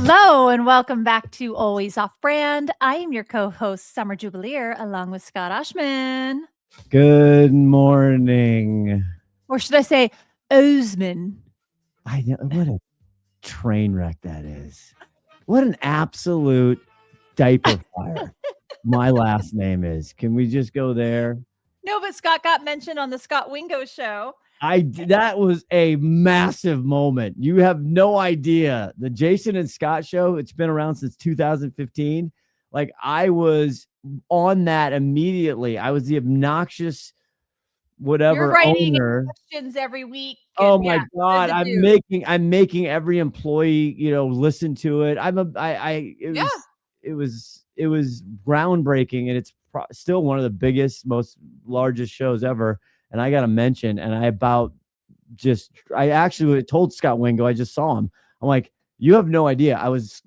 Hello and welcome back to Always Off Brand. I am your co-host, Summer Jubelier, along with Scott Oshman. Good morning. Or should I say Osman? I know what a train wreck that is. What an absolute diaper fire. My last name is. Can we just go there? No, but Scott got mentioned on the Scott Wingo show. That was a massive moment. You have no idea. The Jason and Scott show, it's been around since 2015. Like, I was on that immediately. I was the obnoxious whatever You're writing owner. questions every week. Oh my God. I'm making every employee, listen to it. It was groundbreaking, and it's still one of the biggest, largest shows ever. And I got to mention, and I actually told Scott Wingo, I just saw him. I'm like, you have no idea. I was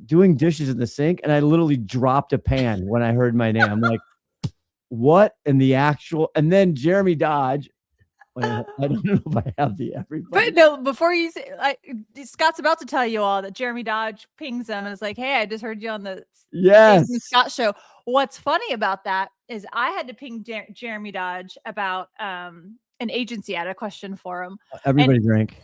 doing dishes in the sink, and I literally dropped a pan when I heard my name. I'm like, what in the actual? And then Jeremy Dodge. I don't know if I have the everybody. But no, before you say, Scott's about to tell you all that Jeremy Dodge pings him and is like, "Hey, I just heard you on the Jason Scott show." What's funny about that is I had to ping Jeremy Dodge about an agency. I had a question for him. Everybody drink.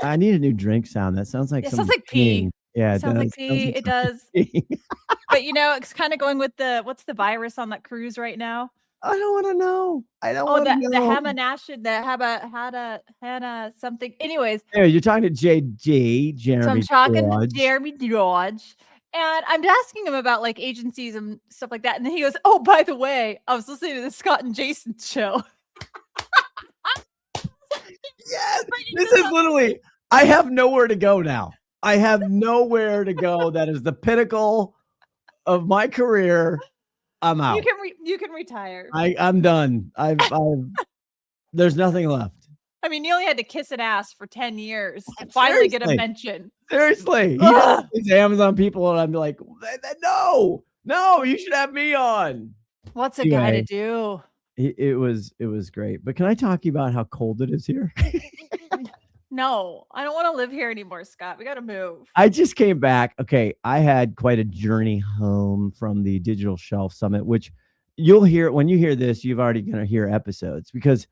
I need a new drink sound. That sounds like sounds like pee. Yeah, it sounds like pee. It does. But it's kind of going with what's the virus on that cruise right now? I don't want to know. I don't want to know. The Hannah something. Anyways. Hey, you're talking to JD, Jeremy. So I'm talking to Jeremy Dodge. And I'm asking him about like agencies and stuff like that. And then he goes, "Oh, by the way, I was listening to the Scott and Jason show." Yes. This is literally, I have nowhere to go now. I have nowhere to go. That is the pinnacle of my career. I'm out. You can retire. I'm done. There's nothing left. I mean, you only had to kiss an ass for 10 years to finally get a mention. Seriously. These Amazon people, and I'm like, no, you should have me on. What's a guy to do? It was great. But can I talk to you about how cold it is here? No, I don't want to live here anymore, Scott. We got to move. I just came back. Okay, I had quite a journey home from the Digital Shelf Summit, which you'll hear when you hear this. You've already going to hear episodes because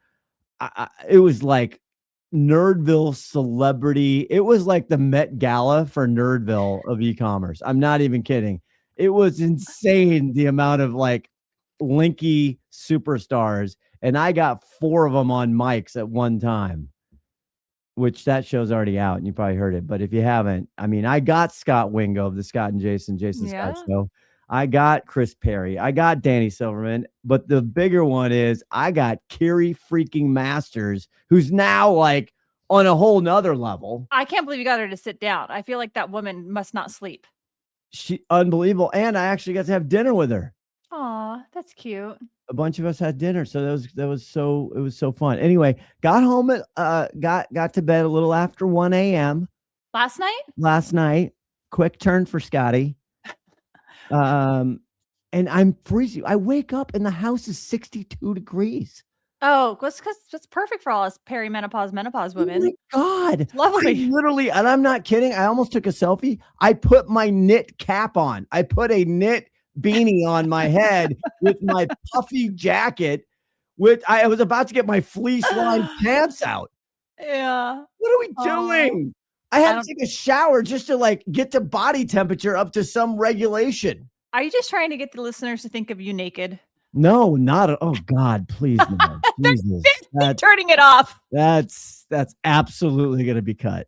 it was like Nerdville celebrity. It was like the Met Gala for Nerdville of e-commerce. I'm not even kidding. It was insane the amount of like linky superstars, and I got 4 of them on mics at one time. Which that show's already out, and you probably heard it. But if you haven't, I mean, I got Scott Wingo of the Scott and Jason Scott show. I got Chris Perry. I got Danny Silverman. But the bigger one is I got Carrie freaking Masters, who's now like on a whole nother level. I can't believe you got her to sit down. I feel like that woman must not sleep. She unbelievable. And I actually got to have dinner with her. Aw, that's cute. A bunch of us had dinner, so it was so fun. Anyway, got home at got to bed a little after 1 a.m. Last night. Quick turn for Scotty. And I'm freezing. I wake up and the house is 62 degrees. Oh, because that's perfect for all us perimenopause, menopause women. Oh my God. Lovely. Literally, and I'm not kidding. I almost took a selfie. I put my knit cap on. I put a knit beanie on my head with my puffy jacket. I was about to get my fleece lined pants out. Yeah. What are we doing? I had to take a shower just to like get to body temperature up to some regulation. Are you just trying to get the listeners to think of you naked? No, not. Oh God, please no. Jesus. They're turning it off. That's absolutely going to be cut.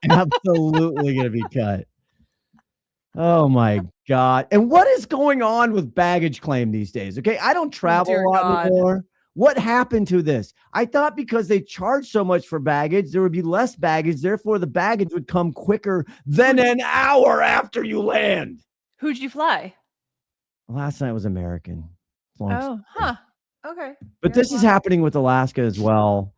Absolutely going to be cut. Oh my God. And what is going on with baggage claim these days? Okay. I don't travel a lot anymore. What happened to this? I thought because they charge so much for baggage, there would be less baggage. Therefore, the baggage would come quicker than an hour after you land. Who'd you fly? Last night was American. Okay. But this is happening with Alaska as well.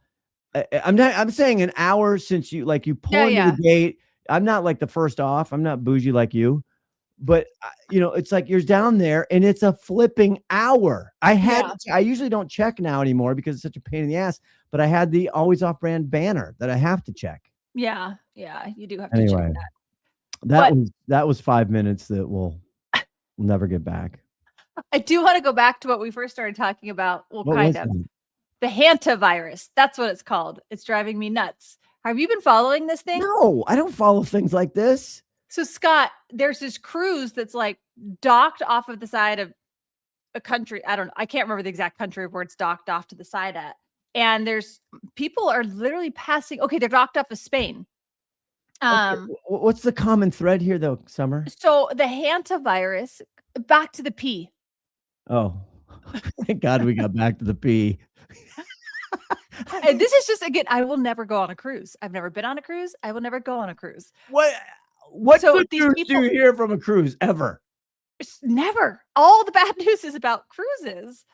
I'm saying an hour since you pull into the gate. I'm not like the first off. I'm not bougie like you. But, it's like you're down there and it's a flipping hour. I usually don't check now anymore because it's such a pain in the ass, but I had the Always Off Brand banner that I have to check. Yeah, you do have to check Anyway, that. that was 5 minutes that we'll never get back. I do want to go back to what we first started talking about. Well, What kind was of. that? The hantavirus. That's what it's called. It's driving me nuts. Have you been following this thing? No, I don't follow things like this. So, Scott, there's this cruise that's like docked off of the side of a country. I can't remember the exact country where it's docked off to the side at. And there's people are literally passing. Okay, they're docked off of Spain. Okay. What's the common thread here, though, Summer? So the hantavirus, back to the P. Oh, thank God we got back to the P. And this is just, again, I will never go on a cruise. I've never been on a cruise. I will never go on a cruise. What so good news do you hear from a cruise ever? Never. All the bad news is about cruises.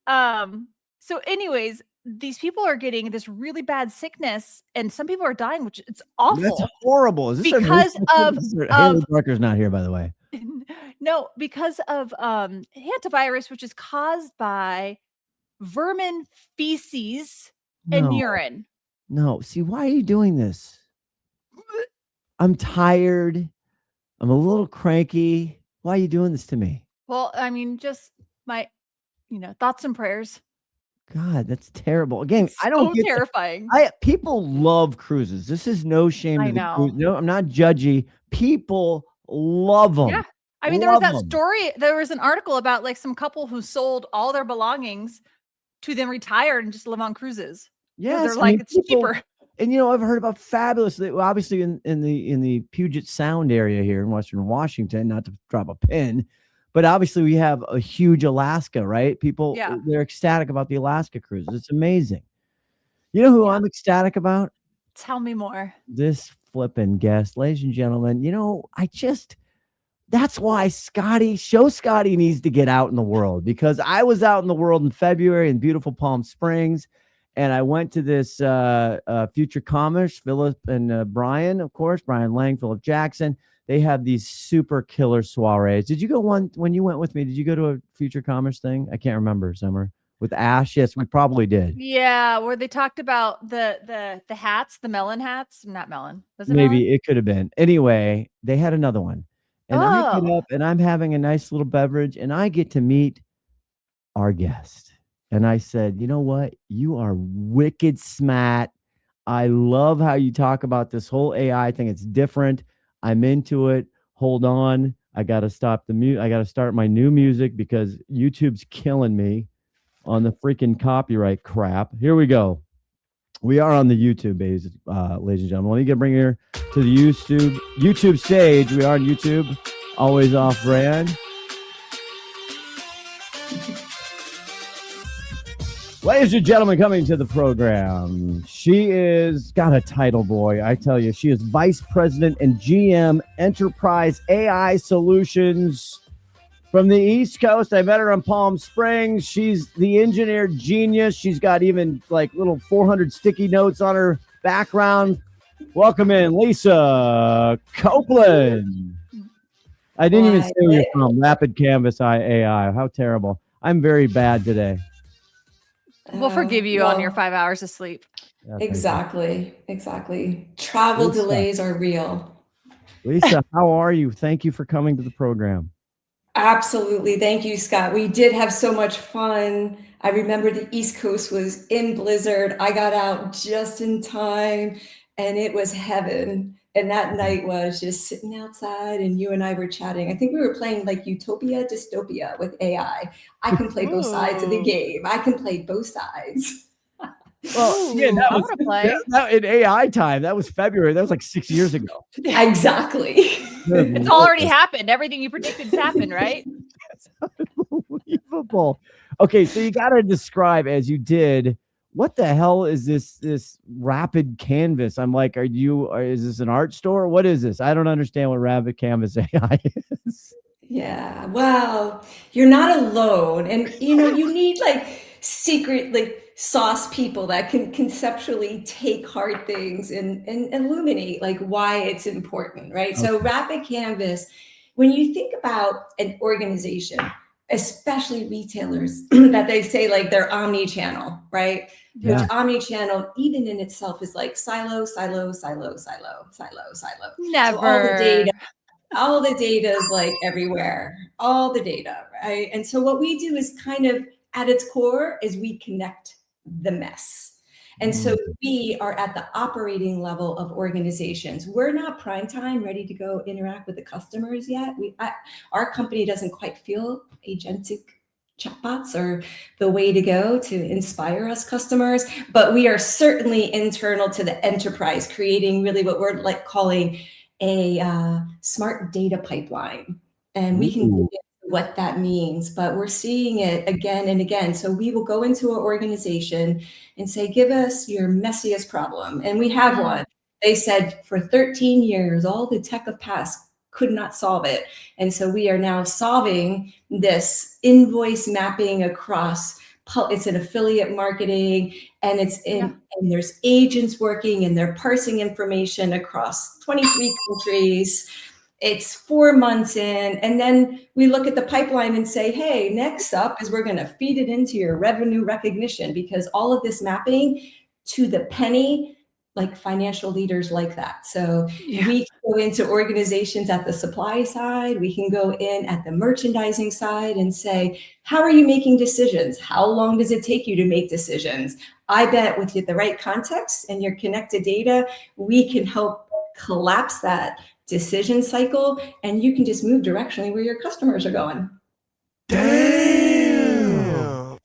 So anyways, these people are getting this really bad sickness, and some people are dying, which it's awful. That's horrible. Is this because of Haley Barker's not here, by the way. No, because of hantavirus, which is caused by vermin feces and urine. No, see, why are you doing this? I'm tired. I'm a little cranky. Why are you doing this to me? Well, I mean, just my, thoughts and prayers. God, that's terrible. Again, it's I don't get terrifying. People love cruises. This is no shame to the cruise. No, I'm not judgy. People love them. Yeah. I mean, there was that story. There was an article about like some couple who sold all their belongings to then retire and just live on cruises. Yeah, they're like, it's cheaper. And I've heard about fabulous. Obviously, in the Puget Sound area here in Western Washington, not to drop a pin, but obviously we have a huge Alaska, right? People, they're ecstatic about the Alaska cruises. It's amazing. You know who I'm ecstatic about? Tell me more. This flipping guest, ladies and gentlemen. That's why Scotty needs to get out in the world, because I was out in the world in February in beautiful Palm Springs, and I went to this Future Commerce, Philip and Brian, of course, Brian Lang, Philip Jackson. They have these super killer soirees. Did you go when you went with me? Did you go to a Future Commerce thing? I can't remember, Summer. With Ash? Yes, we probably did. Yeah, where they talked about the hats, the melon hats. Not melon. Was it maybe melon? It could have been. Anyway, they had another one. And I get up and I'm having a nice little beverage and I get to meet our guest. And I said, you know what? You are wicked smart. I love how you talk about this whole AI thing. It's different. I'm into it. Hold on. I got to stop I got to start my new music because YouTube's killing me on the freaking copyright crap. Here we go. We are on the YouTube, ladies and gentlemen. Let me bring you here to the YouTube stage. We are on YouTube, always off brand. Ladies and gentlemen, coming to the program, she is got a title, boy. I tell you, she is Vice President and GM Enterprise AI Solutions from the East Coast. I met her in Palm Springs. She's the engineer genius. She's got even like little 400 sticky notes on her background. Welcome in, Lisa Copland. I didn't even say where you're from. Rapid Canvas AI. How terrible. I'm very bad today. We'll forgive you on your 5 hours of sleep. Exactly. Travel delays are real. Lisa, how are you? Thank you for coming to the program. Absolutely. Thank you, Scott. We did have so much fun. I remember the East Coast was in blizzard. I got out just in time and it was heaven. And that night was just sitting outside and you and I were chatting. I think we were playing like Utopia, Dystopia with AI. I can play both sides of the game. I can play both sides. Well, yeah, that was in AI time. That was February. That was like 6 years ago. Exactly. It's already happened. Everything you predicted has happened, right? That's unbelievable. Okay, so you got to describe, as you did, what the hell is this Rapid Canvas? I'm like, is this an art store? What is this? I don't understand what Rapid Canvas AI is. Yeah, well, you're not alone. And, you need like secret, like sauce people that can conceptually take hard things and illuminate like why it's important, right? Okay. So Rapid Canvas, when you think about an organization, especially retailers that they say like they're omni-channel, right? Yeah. Which omni-channel even in itself is like silo, silo, silo, silo, silo, silo. Never. So all the data is like everywhere, all the data, right? And so what we do is kind of at its core is we connect the mess. And so we are at the operating level of organizations. We're not prime time ready to go interact with the customers yet. Our company doesn't quite feel agentic chatbots are the way to go to inspire us customers, but we are certainly internal to the enterprise, creating really what we're like calling a smart data pipeline. And we can get what that means, but we're seeing it again and again. So we will go into an organization and say, give us your messiest problem. And we have one. They said for 13 years, all the tech of past could not solve it. And so we are now solving this invoice mapping across, it's an affiliate marketing, and it's in, and there's agents working and they're parsing information across 23 countries. It's 4 months in, and then we look at the pipeline and say, hey, next up is we're going to feed it into your revenue recognition, because all of this mapping to the penny, like financial leaders like that. So we can go into organizations at the supply side, we can go in at the merchandising side and say, how are you making decisions? How long does it take you to make decisions? I bet with the right context and your connected data, we can help collapse that decision cycle, and you can just move directionally where your customers are going. Damn.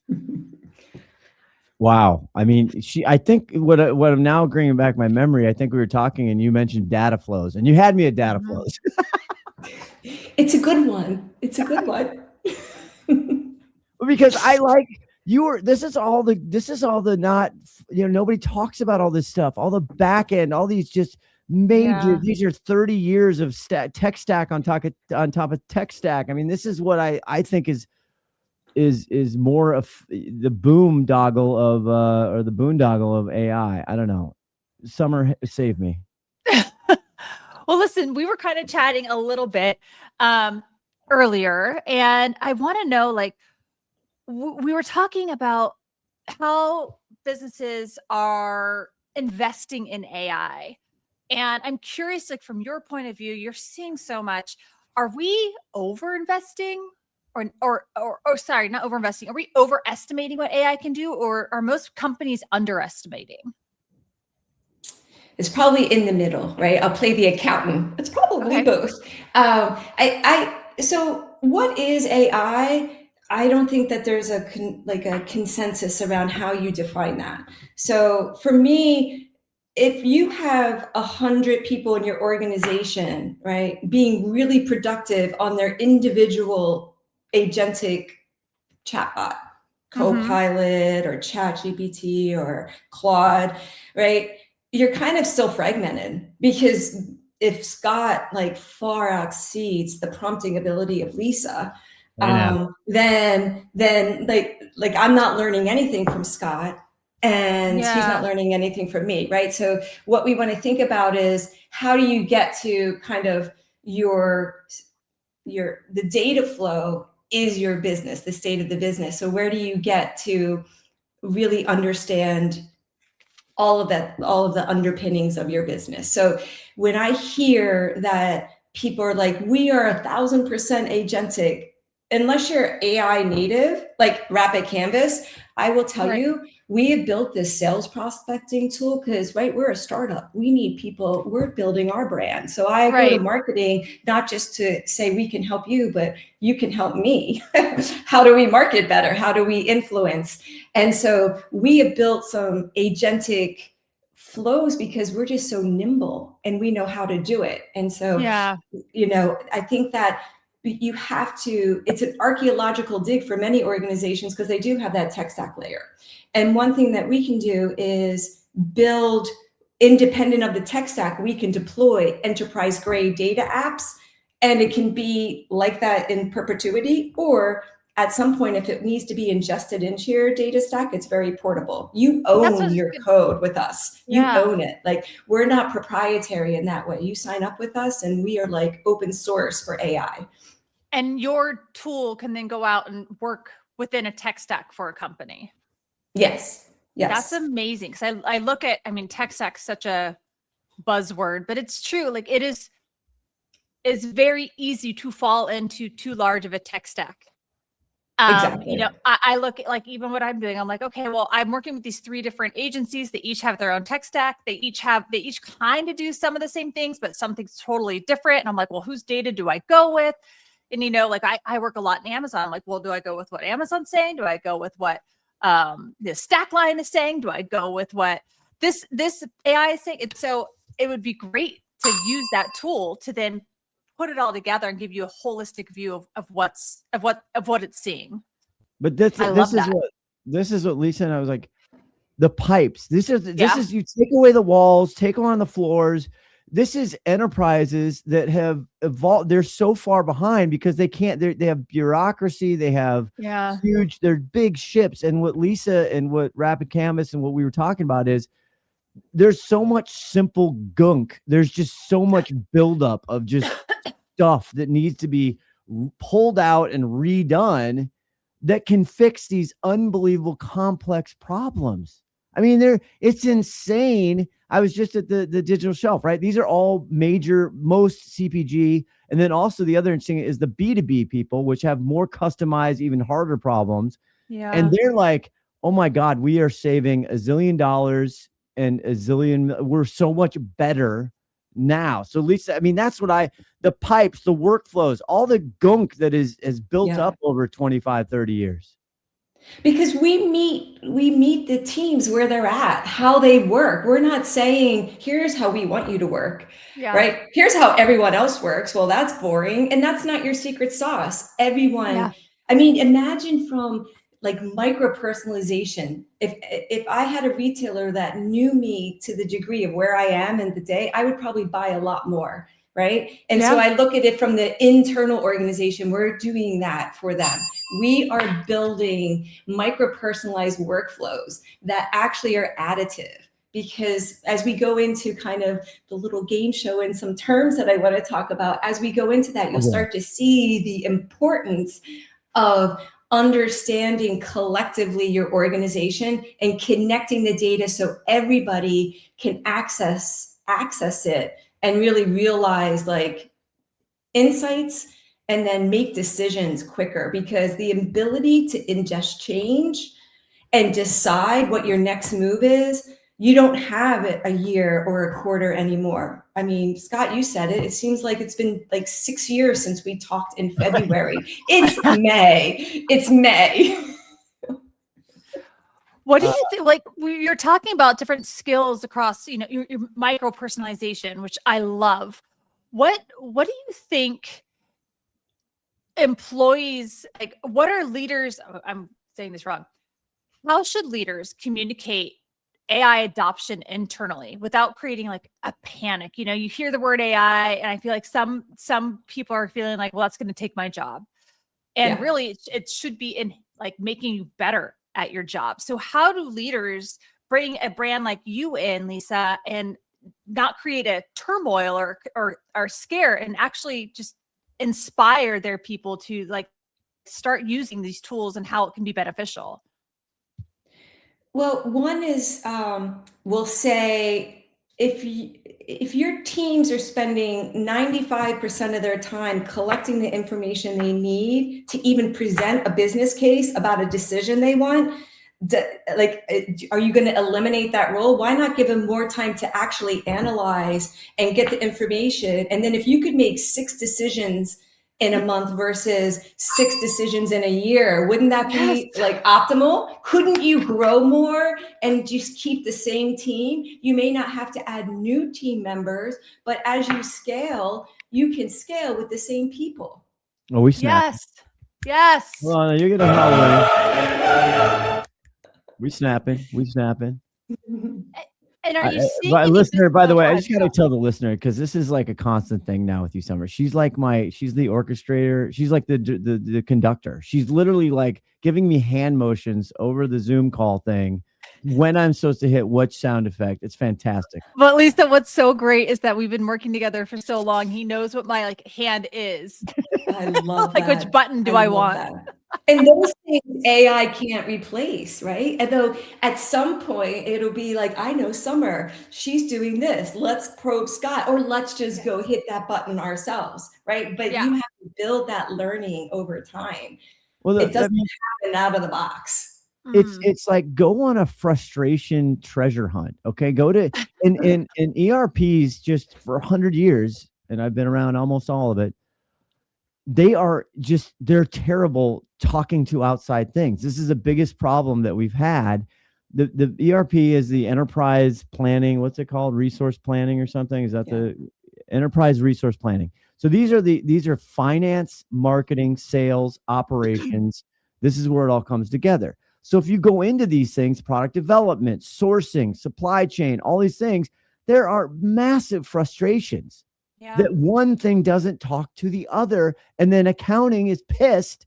Wow. I mean, I think what I'm now bringing back my memory, I think we were talking and you mentioned data flows, and you had me at data flows. It's a good one. It's a good one. Because I like this is all the not, nobody talks about all this stuff, all the back end, all these just major, these are 30 years of tech stack on top of tech stack. I mean, this is what I think is more of the boondoggle of or the boondoggle of AI. I don't know. Summer, save me. Well, listen, we were kind of chatting a little bit earlier, and I want to know, like, we were talking about how businesses are investing in AI. And I'm curious, like, from your point of view, you're seeing so much. Are we over investing or sorry, not over investing? Are we overestimating what AI can do, or are most companies underestimating? It's probably in the middle, right? I'll play the accountant. It's probably both. So what is AI? I don't think that there's a consensus around how you define that. So for me, if you have 100 people in your organization, right, being really productive on their individual agentic chatbot, Copilot or ChatGPT or Claude, right, you're kind of still fragmented, because if Scott like far exceeds the prompting ability of Lisa, then like I'm not learning anything from Scott, and he's not learning anything from me, right? So what we want to think about is, how do you get to kind of the data flow is your business, the state of the business. So where do you get to really understand all of the underpinnings of your business? So when I hear that people are like, we are 1,000% agentic, unless you're AI native, like Rapid Canvas, I will tell you, we have built this sales prospecting tool because, we're a startup. We need people. We're building our brand. So I go to marketing, not just to say we can help you, but you can help me. How do we market better? How do we influence? And so we have built some agentic flows because we're just so nimble and we know how to do it. And so, I think that you have to, it's an archaeological dig for many organizations because they do have that tech stack layer. And one thing that we can do is build, independent of the tech stack, we can deploy enterprise grade data apps, and it can be like that in perpetuity, or at some point, if it needs to be ingested into your data stack, it's very portable. You own your code with us. You own it. Like, we're not proprietary in that way. You sign up with us and we are like open source for AI. And your tool can then go out and work within a tech stack for a company. Yes. Yes. That's amazing. Because I look at, I mean, tech stack is such a buzzword, but it's true. Like it's very easy to fall into too large of a tech stack. Exactly. You know, I look at like even what I'm doing, I'm like, okay, well, I'm working with these 3 different agencies. They each have their own tech stack. They each kind of do some of the same things, but something's totally different. And I'm like, well, whose data do I go with? And, you know, like I work a lot in Amazon. I'm like, well, do I go with what Amazon's saying? Do I go with what the stack line is saying? Do I go with what this AI is saying? And so it would be great to use that tool to then put it all together and give you a holistic view of what it's seeing. But this is what Lisa and I was like, the pipes. This is you take away the walls, take them on the floors. This is enterprises that have evolved. They're so far behind because they can't, they have bureaucracy. They have they're big ships. And what Lisa and what Rapid Canvas and what we were talking about is there's so much simple gunk. There's just so much buildup of just stuff that needs to be pulled out and redone that can fix these unbelievable complex problems. I mean, it's insane. I was just at the digital shelf, right? These are all major, most CPG. And then also the other interesting is the B2B people, which have more customized, even harder problems. Yeah. And they're like, oh my God, we are saving $1 zillion and a zillion. We're so much better now. So Lisa, I mean, that's what the pipes, the workflows, all the gunk that is built up over 25, 30 years. Because we meet the teams where they're at, how they work. We're not saying, here's how we want you to work, right? Here's how everyone else works. Well, that's boring. And that's not your secret sauce. Everyone, I mean, imagine from like micro personalization. If I had a retailer that knew me to the degree of where I am in the day, I would probably buy a lot more. Right. And so I look at it from the internal organization. We're doing that for them. We are building micro personalized workflows that actually are additive, because as we go into kind of the little game show and some terms that I want to talk about, as we go into that, you'll start to see the importance of understanding collectively your organization and connecting the data so everybody can access it and really realize like insights and then make decisions quicker, because the ability to ingest change and decide what your next move is, you don't have it a year or a quarter anymore. I mean, Scott, you said it. It seems like it's been like 6 years since we talked in February. It's May. It's May. What do you think? Like you're talking about different skills across, you know, your micro personalization, which I love. What do you think employees, like what are leaders? I'm saying this wrong. How should leaders communicate AI adoption internally without creating like a panic? You know, you hear the word AI and I feel like some people are feeling like, well, that's going to take my job. And really it should be in like making you better at your job. So how do leaders bring a brand like you in, Lisa, and not create a turmoil or scare, and actually just inspire their people to like start using these tools and how it can be beneficial? Well, one is, we'll say if your teams are spending 95% of their time collecting the information they need to even present a business case about a decision they want, are you going to eliminate that role? Why not give them more time to actually analyze and get the information? And then if you could make 6 decisions in a month versus 6 decisions in a year, wouldn't that be like optimal? Couldn't you grow more and just keep the same team? You may not have to add new team members, but as you scale, you can scale with the same people. Oh, we snap. Yes. Hold on, you're gonna holler. We snapping. And are you seeing listener, by the way, I just got to tell the listener, because this is like a constant thing now with you, Summer. She's like she's the orchestrator. She's like the conductor. She's literally like giving me hand motions over the Zoom call thing when I'm supposed to hit which sound effect. It's fantastic. But Lisa, what's so great is that we've been working together for so long. He knows what my hand is. I love like that. which button do I want? That. And those things AI can't replace, right? And though at some point it'll be like, I know Summer, she's doing this. Let's probe Scott, or let's just go hit that button ourselves, right? But you have to build that learning over time. Well, it doesn't happen out of the box. It's like go on a frustration treasure hunt. Okay, go to in ERPs just for 100 years, and I've been around almost all of it. They're terrible talking to outside things. This is the biggest problem that we've had. The ERP is the enterprise planning. What's it called? Resource planning or something? Is that the enterprise resource planning? So these are finance, marketing, sales, operations. This is where it all comes together. So if you go into these things, product development, sourcing, supply chain, all these things, there are massive frustrations that one thing doesn't talk to the other. And then accounting is pissed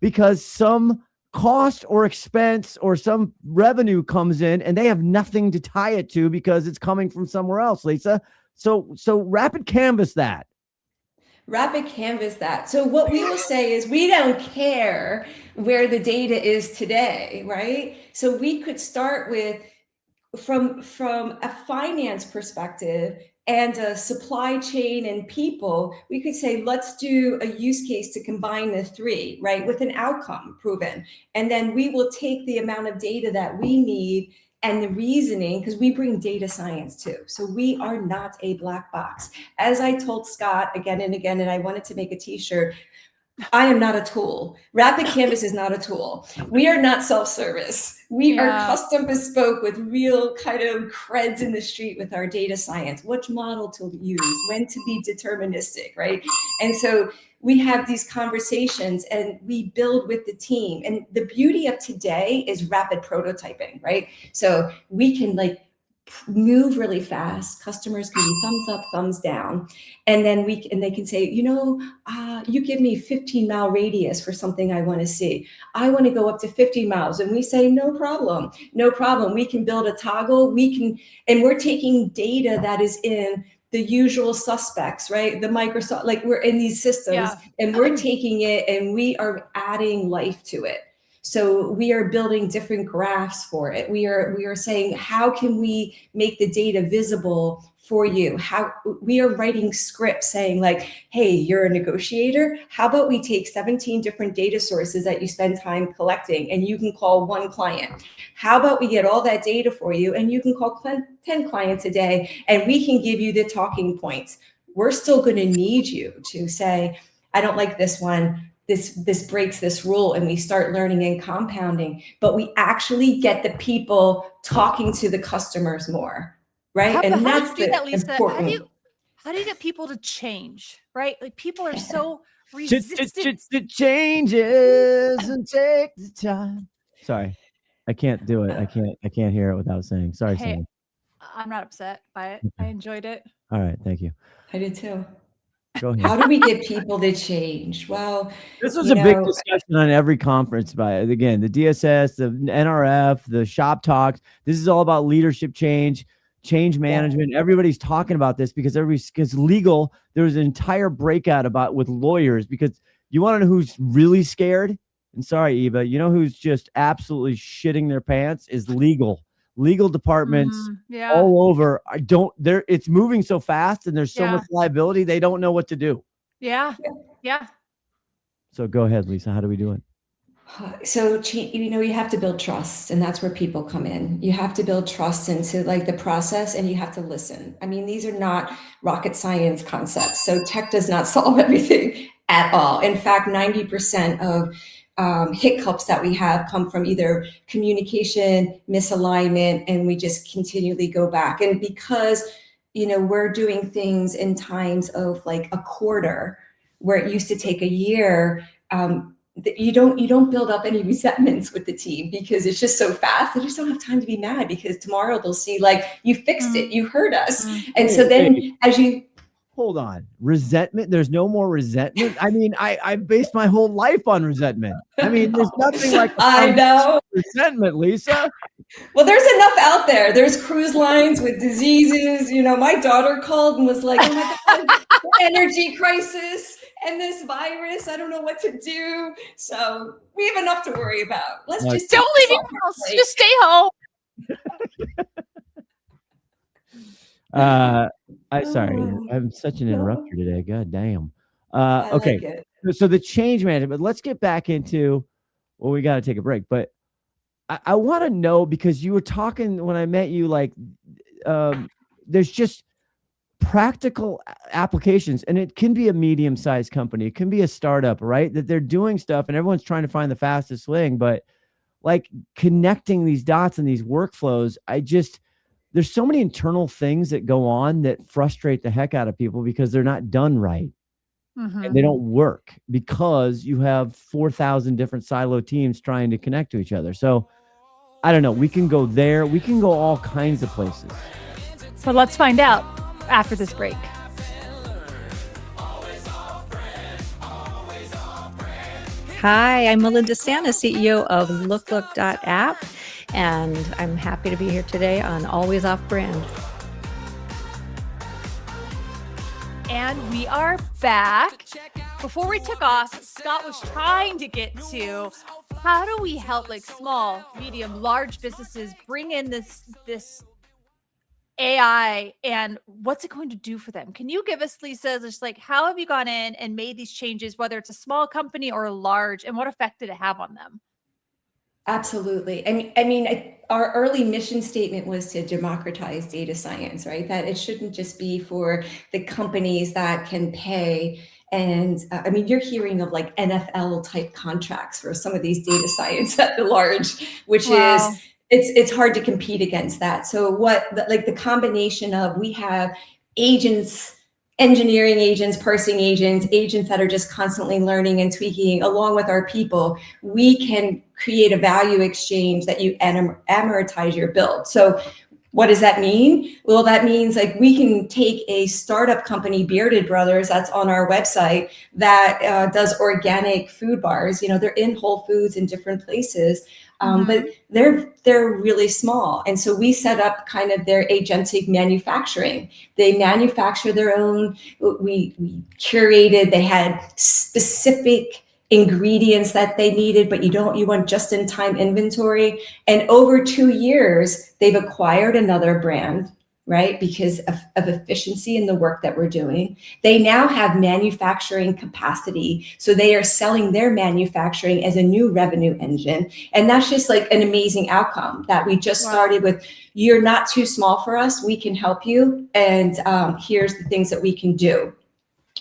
because some cost or expense or some revenue comes in and they have nothing to tie it to because it's coming from somewhere else, Lisa. So rapid canvas that. Rapid canvas that. So what we will say is we don't care where the data is today, right? So we could start with from a finance perspective and a supply chain and people, we could say, let's do a use case to combine the three, right? With an outcome proven. And then we will take the amount of data that we need and the reasoning, because we bring data science too. So we are not a black box. As I told Scott again and again, and I wanted to make a t-shirt, I am not a tool. Rapid Canvas is not a tool. We are not self-service. We are custom bespoke with real kind of creds in the street with our data science, which model to use, when to be deterministic, right? And so we have these conversations and we build with the team. And the beauty of today is rapid prototyping, right? So we can move really fast. Customers can be thumbs up, thumbs down. And then they can say, you give me 15-mile radius for something I want to see. I want to go up to 50 miles. And we say, no problem. We can build a toggle. And we're taking data that is in the usual suspects, right? The Microsoft, we're in these systems and we're taking it and we are adding life to it. So we are building different graphs for it. We are saying, how can we make the data visible for you? We are writing scripts saying hey, you're a negotiator. How about we take 17 different data sources that you spend time collecting and you can call one client? How about we get all that data for you and you can call 10 clients a day and we can give you the talking points. We're still going to need you to say, I don't like this one. This breaks this rule, and we start learning and compounding, but we actually get the people talking to the customers more, right? How do that's you do that, Lisa? important. How do you get people to change, right? People are so resistant. Changes and take the time. Sorry, I can't do it. I can't hear it without saying. Sorry, Sam. I'm not upset by it. I enjoyed it. All right, thank you. I did too. Go ahead. How do we get people to change? Well, this was a big discussion on every conference again, the DSS, the NRF, the shop talks. This is all about leadership change management. Everybody's talking about this because legal, there was an entire breakout with lawyers, because you want to know who's really scared? And sorry, Eva, who's just absolutely shitting their pants is legal departments all over. It's moving so fast and there's so much liability. They don't know what to do. Yeah. So go ahead, Lisa. How do we do it? So, you have to build trust, and that's where people come in. You have to build trust into the process, and you have to listen. I mean, these are not rocket science concepts. So tech does not solve everything at all. In fact, 90% of hiccups that we have come from either communication, misalignment, and we just continually go back. And because, we're doing things in times of a quarter where it used to take a year, you don't build up any resentments with the team because it's just so fast. They just don't have time to be mad because tomorrow they'll see you fixed it, you heard us. And so then as you hold on, resentment. There's no more resentment. I mean, I based my whole life on resentment. I mean, there's nothing like I know resentment, Lisa. Well, there's enough out there. There's cruise lines with diseases. My daughter called and was like, oh my God, energy crisis and this virus. I don't know what to do. So we have enough to worry about. Let's just don't leave your house. Just stay home. I'm such an interrupter today. God damn. Okay. Like so the change management, let's get back into, well, we got to take a break, but I want to know, because you were talking when I met you, like, there's just practical applications, and it can be a medium-sized company. It can be a startup, right? That they're doing stuff and everyone's trying to find the fastest swing, but like connecting these dots and these workflows, there's so many internal things that go on that frustrate the heck out of people because they're not done right. Mm-hmm. And they don't work because you have 4,000 different silo teams trying to connect to each other. So I don't know. We can go there. We can go all kinds of places. But let's find out after this break. Hi, I'm Melinda Santa, CEO of LookLook.app, and I'm happy to be here today on Always Off Brand. And we are back. Before we took off, Scott was trying to get to how do we help like small, medium, large businesses bring in this AI, and what's it going to do for them? Can you give us, Lisa, just like how have you gone in and made these changes, whether it's a small company or a large, and what effect did it have on them? Absolutely. I mean, our early mission statement was to democratize data science, right? That it shouldn't just be for the companies that can pay. And I mean, you're hearing of like NFL type contracts for some of these data science at the large, which is, it's hard to compete against that. So the combination of, we have agents, engineering agents, parsing agents that are just constantly learning and tweaking along with our people, we can create a value exchange that you amortize your build. So what does that mean? Well, that means like we can take a startup company, Bearded Brothers, that's on our website, that does organic food bars. They're in Whole Foods in different places. But they're really small. And so we set up kind of their agentic manufacturing. They manufacture their own. We curated, they had specific ingredients that they needed, but you want just-in-time inventory. And over 2 years, they've acquired another brand, right? Because of efficiency in the work that we're doing. They now have manufacturing capacity. So they are selling their manufacturing as a new revenue engine. And that's just like an amazing outcome that we just started with. You're not too small for us. We can help you. And here's the things that we can do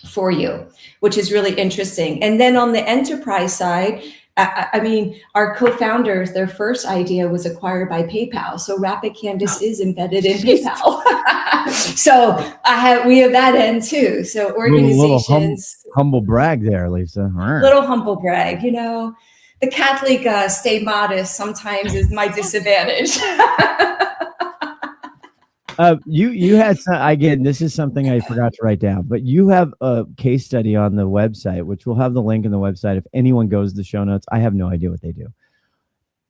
for you, which is really interesting. And then on the enterprise side, I mean, our co-founders, their first idea was acquired by PayPal. So Rapid Canvas is embedded in PayPal. So we have that end too. So organizations. Humble brag there, Lisa. Little humble brag, the Catholic stay modest sometimes is my disadvantage. You had again, this is something I forgot to write down, but you have a case study on the website, which we'll have the link in the website if anyone goes to the show notes. I have no idea what they do,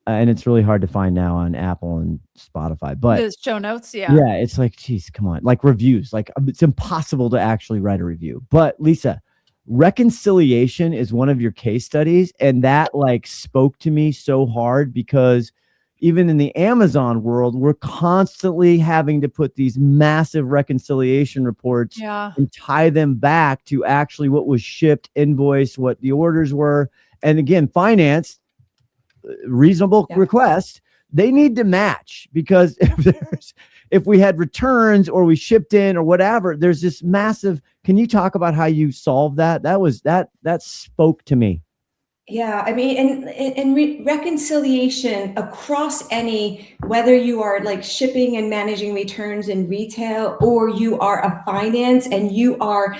and it's really hard to find now on Apple and Spotify. But the show notes, yeah, it's like, geez, come on, like reviews, like it's impossible to actually write a review. But Lisa, reconciliation is one of your case studies, and that like spoke to me so hard because even in the Amazon world, we're constantly having to put these massive reconciliation reports and tie them back to actually what was shipped, invoiced, what the orders were. And again, finance, reasonable request, they need to match, because if we had returns or we shipped in or whatever, there's this massive. Can you talk about how you solved that? That spoke to me. Yeah, I mean, and reconciliation across whether you are like shipping and managing returns in retail, or you are a finance and you are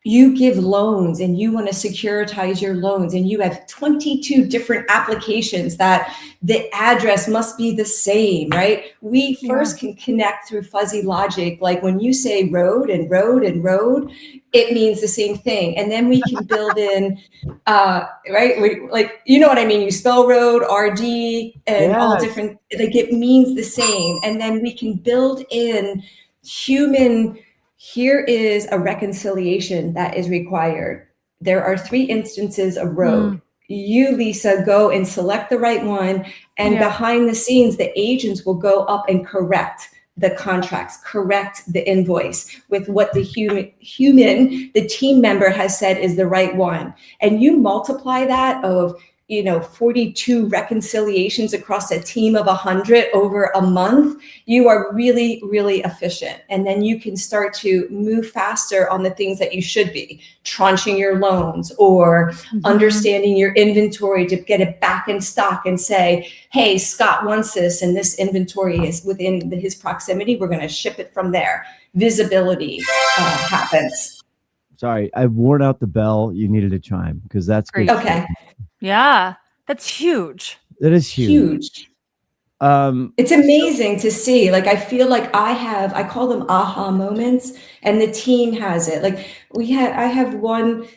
you give loans and you want to securitize your loans and you have 22 different applications that the address must be the same, right? We first can connect through fuzzy logic. Like when you say road and road and road, it means the same thing. And then we can build in, right? Like, you know what I mean? You spell road, RD, and all different, like it means the same. And then we can build in human. Here is a reconciliation that is required. There are 3 instances of road. You, Lisa, go and select the right one. And behind the scenes, the agents will go up and correct the contracts, correct the invoice with what the the team member has said is the right one. And you multiply that of 42 reconciliations across a team of 100 over a month, you are really, really efficient. And then you can start to move faster on the things that you should be, tranching your loans or understanding your inventory to get it back in stock and say, hey, Scott wants this and this inventory is within his proximity. We're going to ship it from there. Visibility happens. Sorry, I've worn out the bell. You needed a chime because that's great. Okay. Yeah, that's huge. That is huge. It's amazing to see. Like, I feel like I call them aha moments, and the team has it. Like I have one,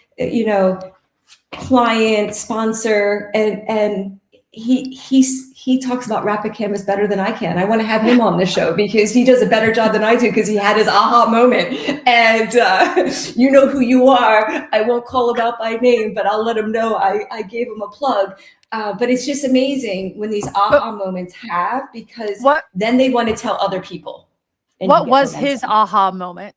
client sponsor, and he talks about Rapid Canvas better than I can. I want to have him on the show because he does a better job than I do because he had his aha moment. And you know who you are. I won't call him out by name, but I'll let him know I gave him a plug. But it's just amazing when these aha moments have, because then they want to tell other people. What was his aha moment?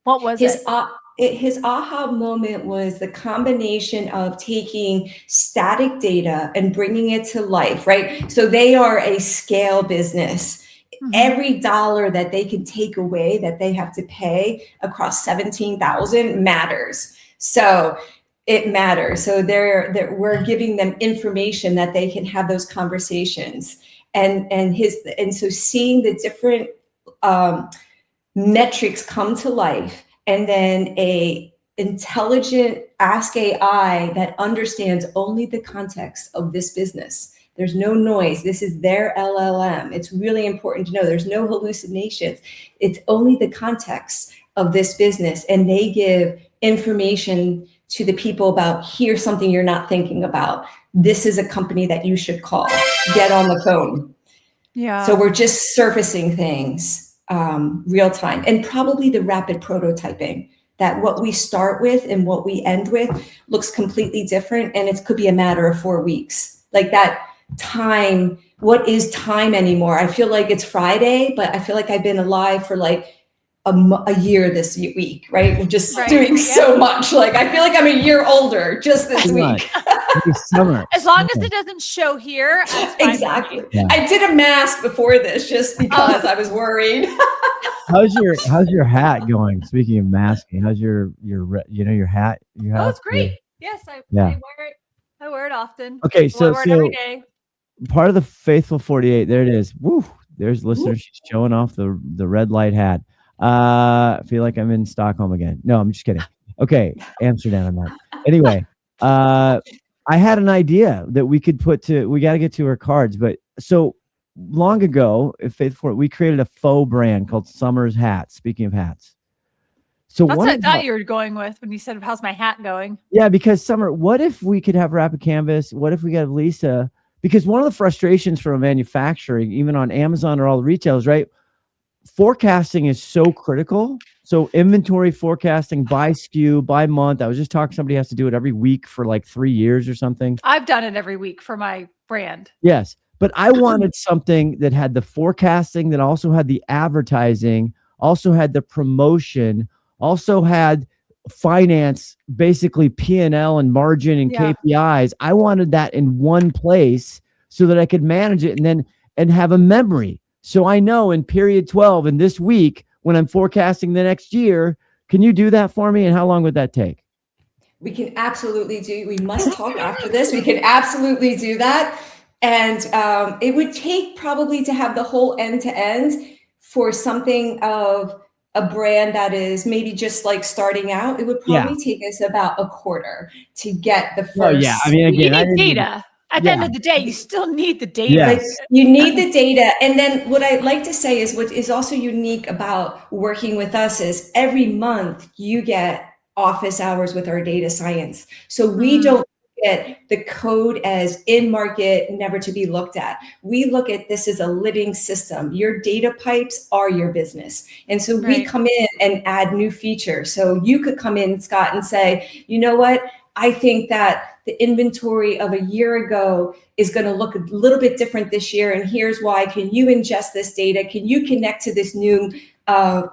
What was his aha moment was the combination of taking static data and bringing it to life, right? So they are a scale business. Every dollar that they can take away that they have to pay across 17,000 matters. So it matters. So we're giving them information that they can have those conversations. And so seeing the different metrics come to life, and then a intelligent Ask AI that understands only the context of this business. There's no noise. This is their LLM. It's really important to know there's no hallucinations. It's only the context of this business. And they give information to the people about, here's something you're not thinking about. This is a company that you should call. Get on the phone. Yeah. So we're just surfacing things real time, and probably the rapid prototyping, that what we start with and what we end with looks completely different. And it could be a matter of 4 weeks. Like that time, what is time anymore? I feel like it's Friday, but I feel like I've been alive for like a year this week, right? We're just doing so much. Like, I feel like I'm a year older just this week. Summer. As long as it doesn't show here. Exactly. Yeah. I did a mask before this just because I was worried. How's your hat going? Speaking of masking, how's your hat? Oh, it's great. Yes, I wear it. I wear it often. Okay, so I wear it every day. Part of the Faithful 48. There it is. Woo! There's listeners. She's showing off the red light hat. I feel like I'm in Stockholm again. No, I'm just kidding. Okay, Amsterdam. I'm not. Anyway, I had an idea that we could we got to get to our cards, but so long ago, we created a faux brand called Summer's Hats. Speaking of hats. So that's what I thought you were going with when you said, how's my hat going? Yeah, because Summer, what if we could have Rapid Canvas? What if we got Lisa? Because one of the frustrations from manufacturing, even on Amazon or all the retailers, right? Forecasting is so critical. So inventory forecasting by SKU, by month. I was just talking, somebody has to do it every week for like 3 years or something. I've done it every week for my brand. Yes. But I wanted something that had the forecasting, that also had the advertising, also had the promotion, also had finance, basically P&L and margin and KPIs. I wanted that in one place so that I could manage it and have a memory. So I know in period 12 and this week, when I'm forecasting the next year, can you do that for me? And how long would that take? We can absolutely we must talk after this. We can absolutely do that. And it would take probably to have the whole end to end for something of a brand that is maybe just like starting out, it would probably take us about a quarter to get the first. Oh yeah, I mean, again, you need data. At the end of the day, you still need the data. Like, you need the data. And then what I'd like to say is what is also unique about working with us is every month you get office hours with our data science. So we don't get the code as in market, never to be looked at. We look at this as a living system. Your data pipes are your business. And so we come in and add new features. So you could come in, Scott, and say, you know what? I think that the inventory of a year ago is going to look a little bit different this year. And here's why. Can you ingest this data? Can you connect to this new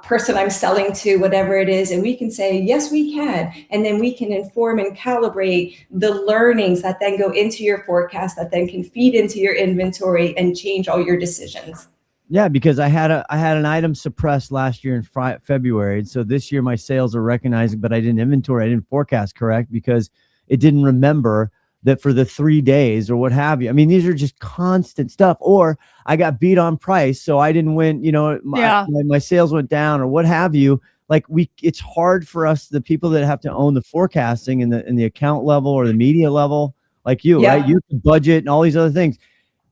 person I'm selling to, whatever it is? And we can say, yes, we can. And then we can inform and calibrate the learnings that then go into your forecast that then can feed into your inventory and change all your decisions. Yeah, because I had an item suppressed last year in February. And so this year my sales are recognizing, but I didn't forecast correct because it didn't remember that for the 3 days or what have you. I mean, these are just constant stuff. Or I got beat on price, so I didn't win, my sales went down or what have you. Like it's hard for us, the people that have to own the forecasting and the account level or the media level, like you, right? You can budget and all these other things.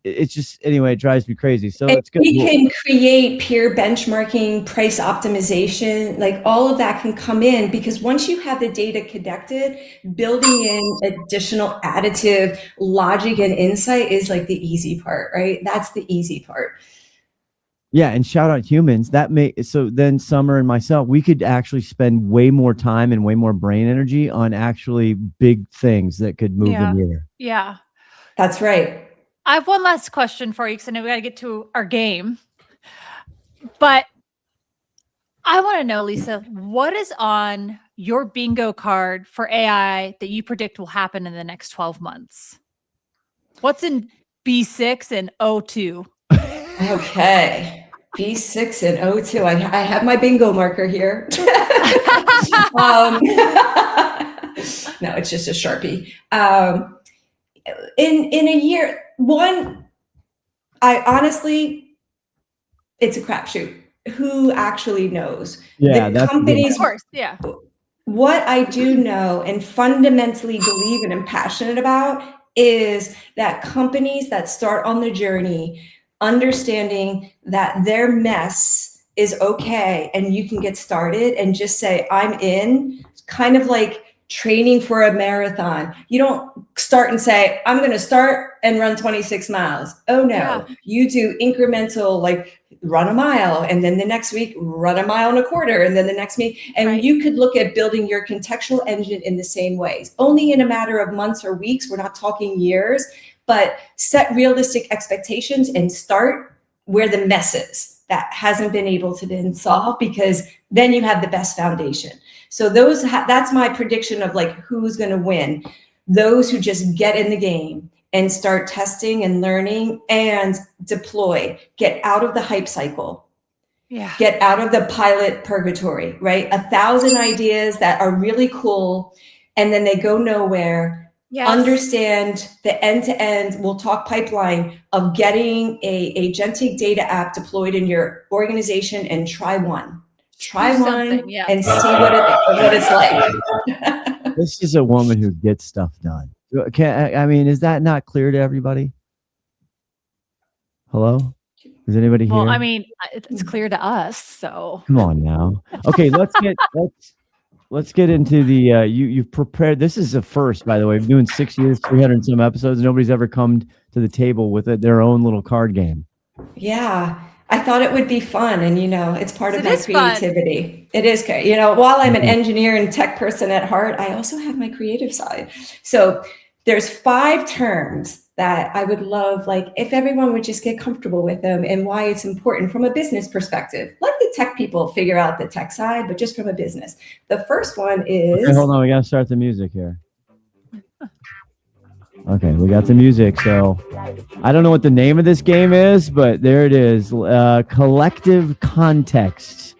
It's just, anyway, it drives me crazy. So it's good. We can create peer benchmarking, price optimization, like all of that can come in because once you have the data connected, building in additional additive logic and insight is like the easy part, right? That's the easy part. Yeah, and shout out humans. So then Summer and myself, we could actually spend way more time and way more brain energy on actually big things that could move the meter. Yeah, that's right. I have one last question for you because I know we got to get to our game. But I want to know, Lisa, what is on your bingo card for AI that you predict will happen in the next 12 months? What's in B6 and O2? Okay. B6 and O2. I have my bingo marker here. No, it's just a Sharpie. In a year, it's a crapshoot. Who actually knows? Yeah, the companies, of course. Yeah. What I do know and fundamentally believe and am passionate about is that companies that start on the journey, understanding that their mess is okay and you can get started and just say, I'm in, kind of like training for a marathon. You don't start and say, I'm going to start and run 26 miles. Oh no, you do incremental, like run a mile. And then the next week, run a mile and a quarter. And then the next week, and you could look at building your contextual engine in the same ways, only in a matter of months or weeks. We're not talking years, but set realistic expectations and start where the mess is that hasn't been able to be solved, because then you have the best foundation. So that's my prediction of like who's going to win. Those who just get in the game and start testing and learning and deploy, get out of the hype cycle, get out of the pilot purgatory, right? 1,000 ideas that are really cool and then they go nowhere. Yes. Understand the end-to-end, we'll talk pipeline of getting a agentic data app deployed in your organization and try one and see what it's like. This is a woman who gets stuff done. Is that not clear to everybody? Hello? Is anybody here? Well, I mean, it's clear to us, so. Come on now. Okay, let's get into the, you've prepared, this is a first, by the way, doing 6 years, 300 and some episodes. Nobody's ever come to the table with their own little card game. Yeah. I thought it would be fun. And, it's part of my creativity. It is. While I'm an engineer and tech person at heart, I also have my creative side. So there's 5 terms that I would love, like if everyone would just get comfortable with them and why it's important from a business perspective. Let the tech people figure out the tech side, but just from a business. The first one is... Okay, hold on, we got to start the music here. Okay, we got the music. So I don't know what the name of this game is, but there it is. Collective context.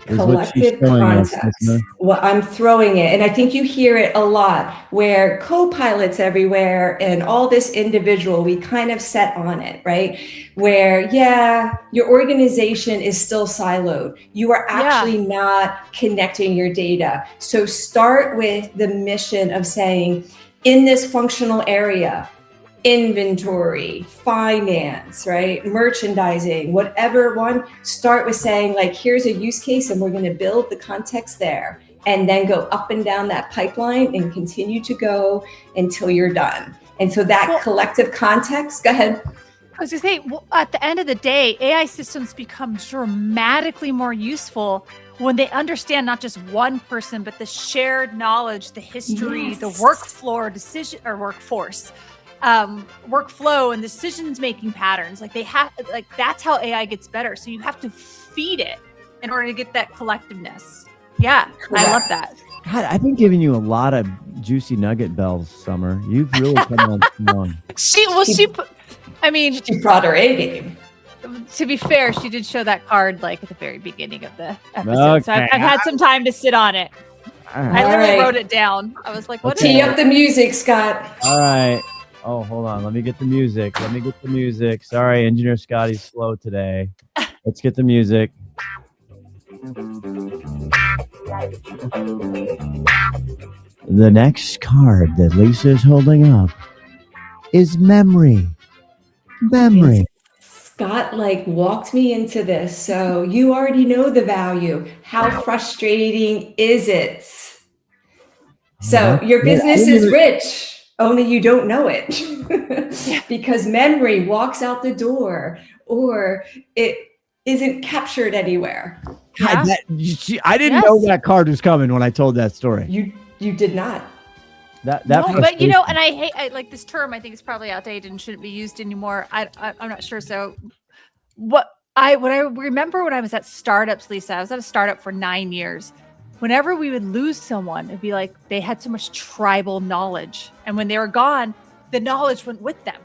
is what she's Collective showing us, context. listener. Well, I'm throwing it, and I think you hear it a lot, where co-pilots everywhere and all this individual, we kind of set on it, right? Where, yeah, your organization is still siloed. You are actually not connecting your data. So start with the mission of saying, in this functional area, inventory, finance, right? Merchandising, whatever one, start with saying like, here's a use case and we're going to build the context there, and then go up and down that pipeline and continue to go until you're done. And so that collective context, go ahead. I was going to say, well, at the end of the day, AI systems become dramatically more useful when they understand not just one person, but the shared knowledge, the history, the workflow, workflow and decisions making patterns. Like that's how AI gets better. So you have to feed it in order to get that collectiveness. Yeah, correct. I love that. God, I've been giving you a lot of juicy nugget bells, Summer. You've really come on strong. She brought her A game. To be fair, she did show that card like at the very beginning of the episode. So I've had some time to sit on it. I literally wrote it down. I was like, what is it? Tee up the music, Scott. All right. Oh, hold on. Let me get the music. Sorry, Engineer Scotty's slow today. Let's get the music. The next card that Lisa is holding up is memory. Memory. Scott walked me into this. So you already know the value. How frustrating is it? So your business is rich, only you don't know it because memory walks out the door or it isn't captured anywhere. God, I didn't know that card was coming when I told that story. You did not. But and I like this term. I think it's probably outdated and shouldn't be used anymore. I'm not sure. So what I remember when I was at startups, Lisa, I was at a startup for 9 years. Whenever we would lose someone, it'd be like they had so much tribal knowledge, and when they were gone, the knowledge went with them,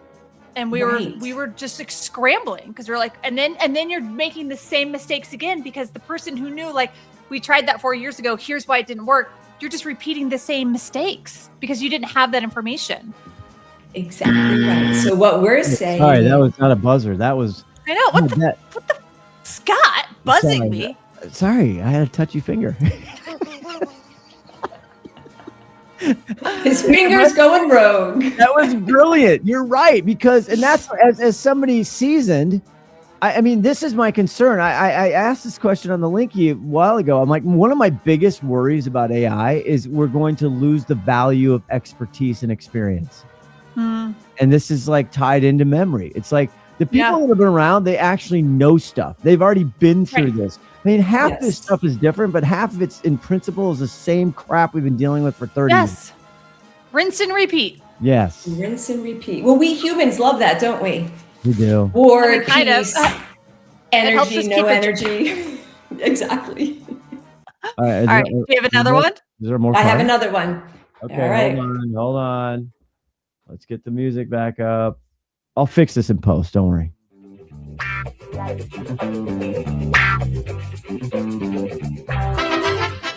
and we were just like scrambling because we're like, and then you're making the same mistakes again because the person who knew, like, we tried that 4 years ago. Here's why it didn't work. You're just repeating the same mistakes because you didn't have that information. Exactly right. So what we're saying. Sorry, that was not a buzzer. That was. I know. What the Scott buzzing me? Sorry, I had a touchy finger. His finger's going rogue. That was brilliant. You're right, because that's as somebody seasoned. I mean, this is my concern. I asked this question on the Linky a while ago. I'm like, one of my biggest worries about AI is we're going to lose the value of expertise and experience. And this is like tied into memory. It's like the people that have been around, they actually know stuff. They've already been through this. I mean, half this stuff is different, but half of it's in principle is the same crap we've been dealing with for 30 years. Rinse and repeat. Yes. Rinse and repeat. Well, we humans love that, don't we? We do. War, kind peace, of. Energy, no energy. Exactly. All right. Do you have another one? Is there more? I have another one. Okay. All right. Hold on. Let's get the music back up. I'll fix this in post. Don't worry.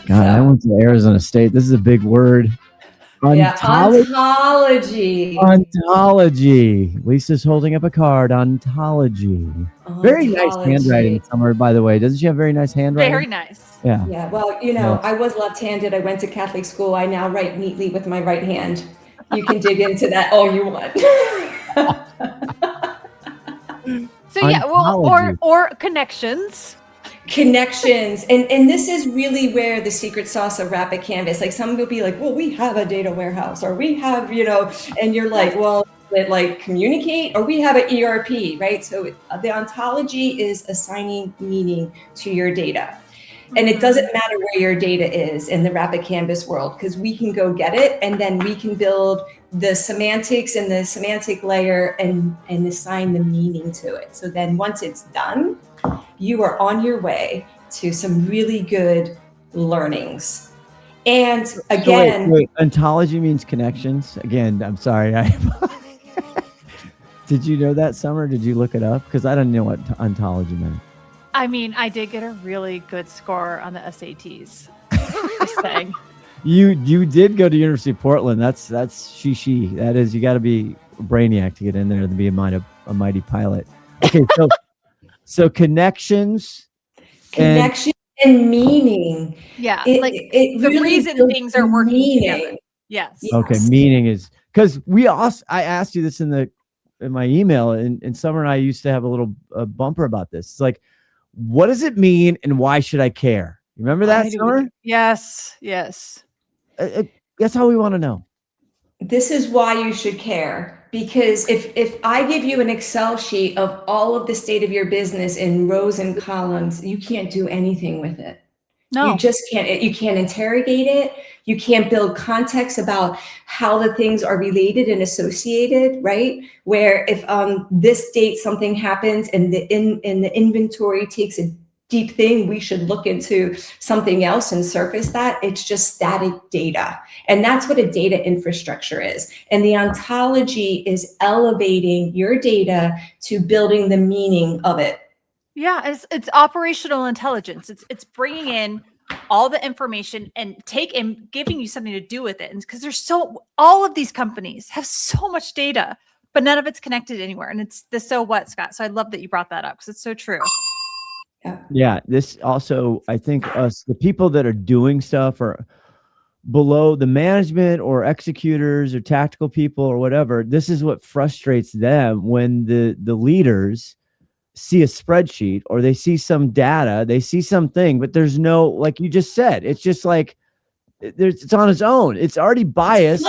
God, I went to Arizona State. This is a big word. Ontology. Ontology. Lisa's holding up a card. Ontology. Very nice handwriting, Summer, by the way. Doesn't she have very nice handwriting? Very nice. Yeah. Yeah. Well, I was left-handed. I went to Catholic school. I now write neatly with my right hand. You can dig into that all you want. So yeah, well, or connections. Connections. And this is really where the secret sauce of Rapid Canvas, like some will be like, well, we have a data warehouse, or we have, and you're like, well, it communicate, or we have an ERP, right? So the ontology is assigning meaning to your data. And it doesn't matter where your data is in the Rapid Canvas world, because we can go get it, and then we can build the semantics and the semantic layer and assign the meaning to it. So then once it's done, you are on your way to some really good learnings. And again, wait, ontology means connections. Again, I'm sorry. Did you know that, Summer? Did you look it up? Because I don't know what ontology meant. I mean, I did get a really good score on the SATs. Just saying. You did go to University of Portland. That's she. That is, you got to be a brainiac to get in there to be a mighty pilot. Okay, so connections and meaning. Yeah, it the really reason things are working together. Yes. Okay, meaning is because I asked you this in my email, and Summer and I used to have a little bumper about this. It's like, what does it mean, and why should I care? You remember that, Summer? Yes. That's how we want to know. This is why you should care, because if I give you an Excel sheet of all of the state of your business in rows and columns, you can't do anything with it. No, you just can't. You can't interrogate it. You can't build context about how the things are related and associated, right? Where if this date something happens and the inventory takes a deep thing, we should look into something else and surface that. It's just static data. And that's what a data infrastructure is. And the ontology is elevating your data to building the meaning of it. Yeah, it's operational intelligence. It's bringing in all the information and giving you something to do with it. And because all of these companies have so much data, but none of it's connected anywhere. And it's the so what, Scott. So I love that you brought that up because it's so true. Yeah, this also, I think the people that are doing stuff are below the management or executors or tactical people or whatever. This is what frustrates them when the leaders see a spreadsheet or they see some data, they see something, but there's no, like you just said, it's just like it's on its own. It's already biased.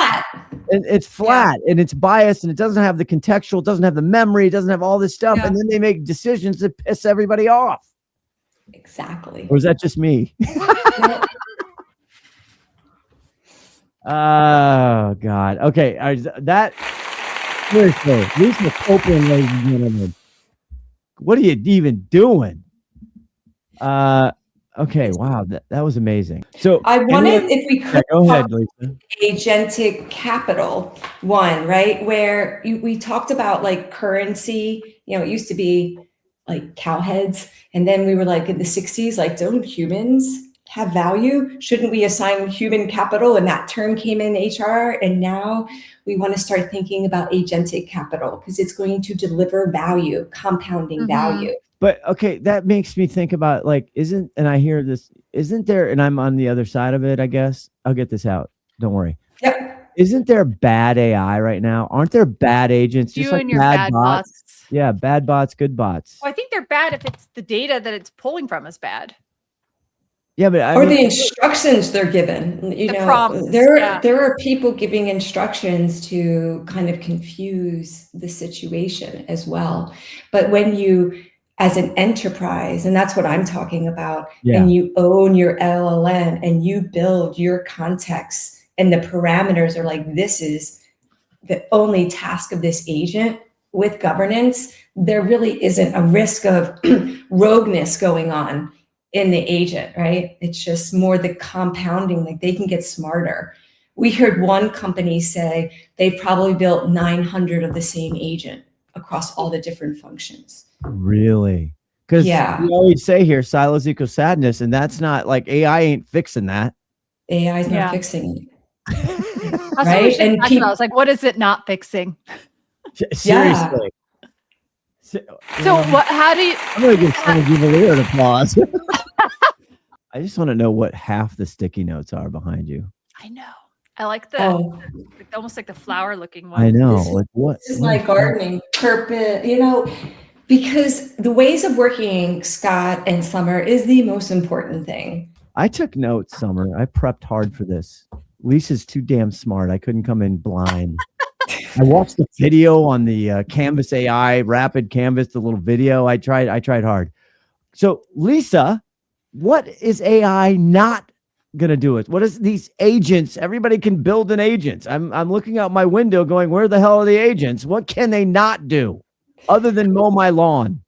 It's flat and it's biased and it doesn't have the contextual, it doesn't have the memory, it doesn't have all this stuff. And then they make decisions that piss everybody off. Exactly. Or is that just me? Oh God. Okay. Seriously, Lisa Copland, ladies and gentlemen. What are you even doing? Okay. Wow. That was amazing. So I wanted, if we could, go ahead, Lisa. Agentic capital one, right? Where we talked about like currency, it used to be like cow heads. And then we were like in the 60s, like, don't humans have value? Shouldn't we assign human capital? And that term came in HR. And now we want to start thinking about agentic capital because it's going to deliver value, compounding value. But okay, that makes me think about like, isn't there, and I'm on the other side of it, I guess. I'll get this out. Don't worry. Yep. Isn't there bad AI right now? Aren't there bad agents? You just and like your bad bots. Yeah, bad bots, good bots. Well, I think they're bad if it's the data that it's pulling from is bad. Yeah, but I mean, the instructions they're given. Prompts, there are people giving instructions to kind of confuse the situation as well. But when you, as an enterprise, and that's what I'm talking about, and you own your LLM and you build your context and the parameters are like, this is the only task of this agent with governance, there really isn't a risk of rogueness going on in the agent, right? It's just more the compounding, like they can get smarter. We heard one company say they've probably built 900 of the same agent across all the different functions. Really? Because we always say here, silos equal sadness, and that's not like AI ain't fixing that. AI is not fixing it. Right? And I was like, what is it not fixing? Seriously. So what? How do you? I'm gonna give Jubelier an applause. I just want to know what half the sticky notes are behind you. I know. I like almost like the flower looking one. I know. This is my gardening carpet. Because the ways of working, Scott and Summer, is the most important thing. I took notes, Summer. I prepped hard for this. Lisa's too damn smart. I couldn't come in blind. I watched the video on the Canvas AI, Rapid Canvas, the little video. I tried hard. So Lisa, what is AI not going to do it? What is these agents? Everybody can build an agent. I'm looking out my window going, where the hell are the agents? What can they not do other than mow my lawn?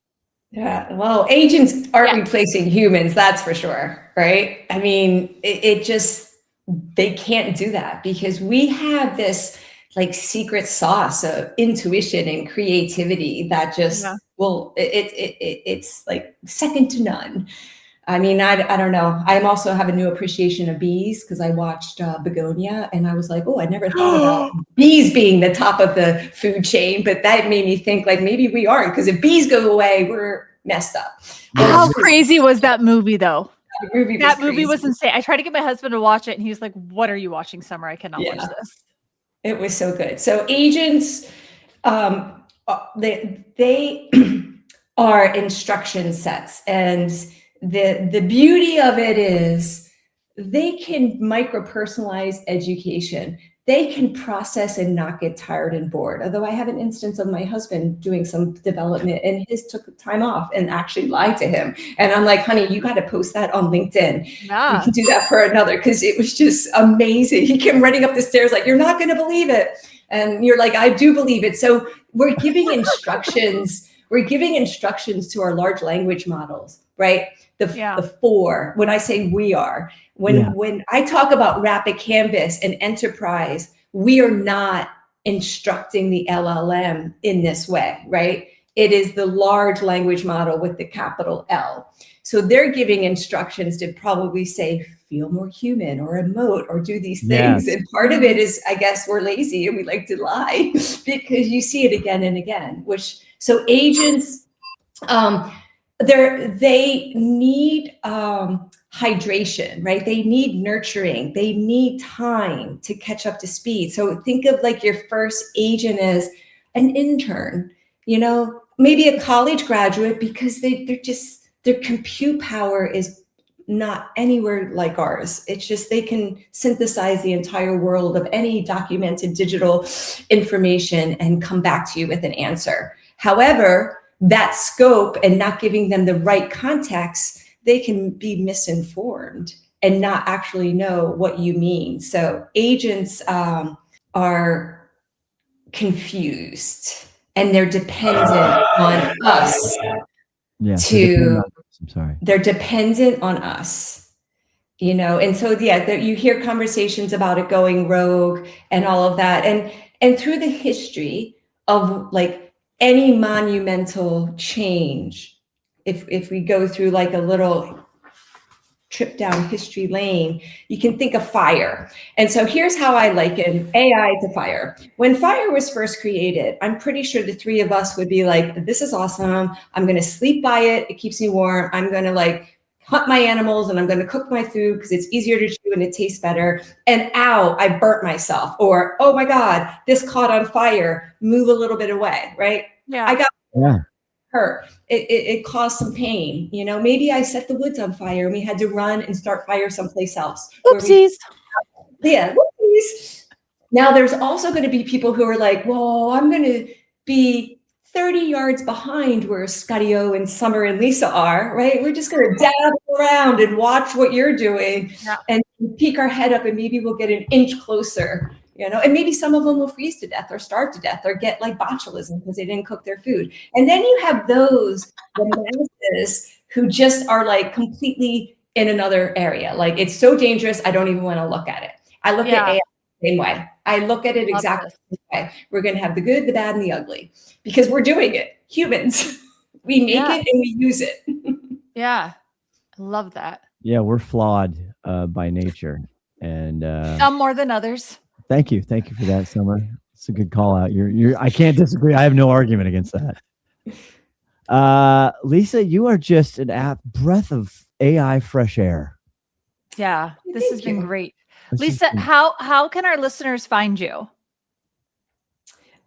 Yeah, well, agents aren't replacing humans, that's for sure, right? I mean, they can't do that because we have this like secret sauce of intuition and creativity that just it's like second to none. I mean, I don't know. I also have a new appreciation of bees because I watched Begonia, and I was like, oh, I never thought about bees being the top of the food chain, but that made me think like maybe we aren't, because if bees go away, we're messed up. How crazy was that movie though? That movie was insane. I tried to get my husband to watch it, and he was like, "What are you watching, Summer? I cannot watch this." It was so good. So agents, they are instruction sets, and the beauty of it is they can micro-personalize education. They can process and not get tired and bored. Although I have an instance of my husband doing some development, and his took time off and actually lied to him. And I'm like, honey, you got to post that on LinkedIn. Yeah. We can do that for another, because it was just amazing. He came running up the stairs like, you're not going to believe it. And you're like, I do believe it. So we're giving instructions. We're giving instructions to our large language models, right? The four, when I say we are, when I talk about rapid canvas and enterprise, we are not instructing the LLM in this way, right? It is the large language model with the capital L. So they're giving instructions to probably say, feel more human or emote or do these things. And part of it is, I guess, we're lazy and we like to lie because you see it again and again, so agents, they need hydration, right? They need nurturing. They need time to catch up to speed. So think of like your first agent as an intern, maybe a college graduate, because their compute power is not anywhere like ours. It's just they can synthesize the entire world of any documented digital information and come back to you with an answer. However, that scope and not giving them the right context, they can be misinformed and not actually know what you mean. So agents are confused, and they're dependent on us. They're dependent on us, and so you hear conversations about it going rogue and all of that, and through the history of like any monumental change, if we go through like a little trip down history lane, you can think of fire. And so here's how I liken AI to fire. When fire was first created, I'm pretty sure the three of us would be like, this is awesome. I'm going to sleep by it. It keeps me warm. I'm going to like hunt my animals, and I'm going to cook my food because it's easier to chew and it tastes better. And ow, I burnt myself. Or, oh my God, this caught on fire. Move a little bit away, right? Yeah. I got hurt. It caused some pain. Maybe I set the woods on fire and we had to run and start fire someplace else. Oopsies. Whoopsies. Now there's also going to be people who are like, well, I'm going to be 30 yards behind where Scotty O and Summer and Lisa are, right? We're just going to dabble around and watch what you're doing and peek our head up, and maybe we'll get an inch closer, and maybe some of them will freeze to death or starve to death or get like botulism because they didn't cook their food. And then you have the masses who just are like completely in another area. Like, it's so dangerous, I don't even want to look at it. I look at AI the same way. I look at it exactly the same way. We're going to have the good, the bad, and the ugly because we're doing it. Humans, we make it and we use it. Yeah. I love that. Yeah, we're flawed by nature, and some more than others. Thank you for that, Summer. It's a good call out. I can't disagree. I have no argument against that. Lisa, you are just an breath of AI fresh air. Yeah, this has been great. Lisa, how can our listeners find you?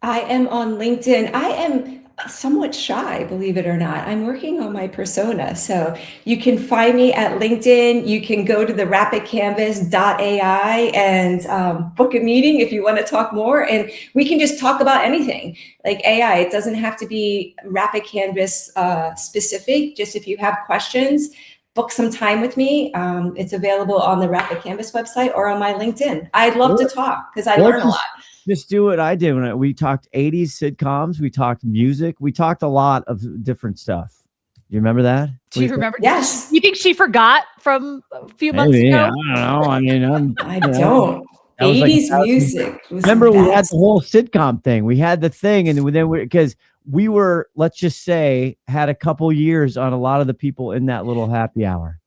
I am on LinkedIn. I am somewhat shy, believe it or not. I'm working on my persona. So you can find me at LinkedIn. You can go to the rapidcanvas.ai and book a meeting if you want to talk more. And we can just talk about anything like AI. It doesn't have to be Rapid Canvas specific. Just if you have questions, book some time with me. It's available on the Rapid Canvas website or on my LinkedIn. I'd love to talk because I learn a lot. Just do what I did when we talked 80s sitcoms. We talked music. We talked a lot of different stuff. You remember that? Do you remember? Yes. You think she forgot from a few months ago? I don't know. I mean, I don't. 80s music. Remember, we had the whole sitcom thing. We had the thing, and then because we were, let's just say, had a couple years on a lot of the people in that little happy hour.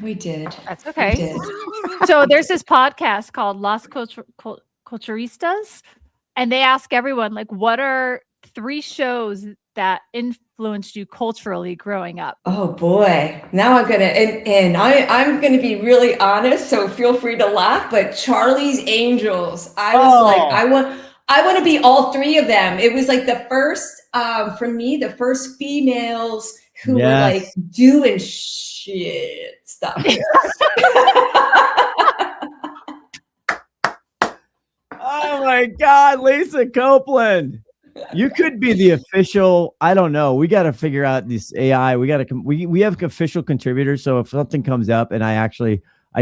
We did. That's okay. We did. So there's this podcast called Las Culturistas, and they ask everyone, like, what are 3 shows that influenced you culturally growing up? Oh boy. Now I'm gonna I'm gonna be really honest, so feel free to laugh, but Charlie's Angels. I was like, I want to be all 3 of them. It was like the first for me, the first females who were like doing shit stuff. Oh my God, Lisa Copland. You could be the official. I don't know. We got to figure out this AI. We have official contributors. So if something comes up and I